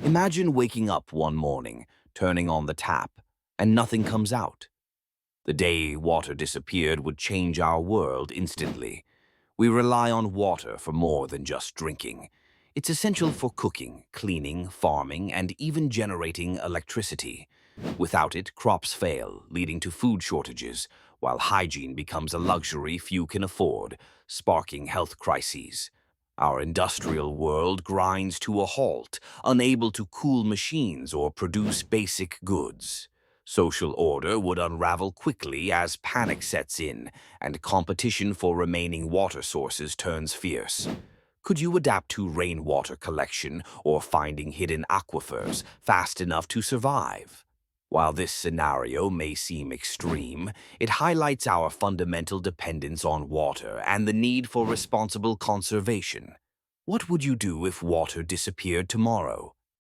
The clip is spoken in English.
Imagine waking up one morning, turning on the tap, and nothing comes out. The day water disappeared would change our world instantly. We rely on water for more than just drinking. It's essential for cooking, cleaning, farming, and even generating electricity. Without it, crops fail, leading to food shortages, while hygiene becomes a luxury few can afford, sparking health crises. Our industrial world grinds to a halt, unable to cool machines or produce basic goods. Social order would unravel quickly as panic sets in, and competition for remaining water sources turns fierce. Could you adapt to rainwater collection or finding hidden aquifers fast enough to survive? While this scenario may seem extreme, it highlights our fundamental dependence on water and the need for responsible conservation. What would you do if water disappeared tomorrow?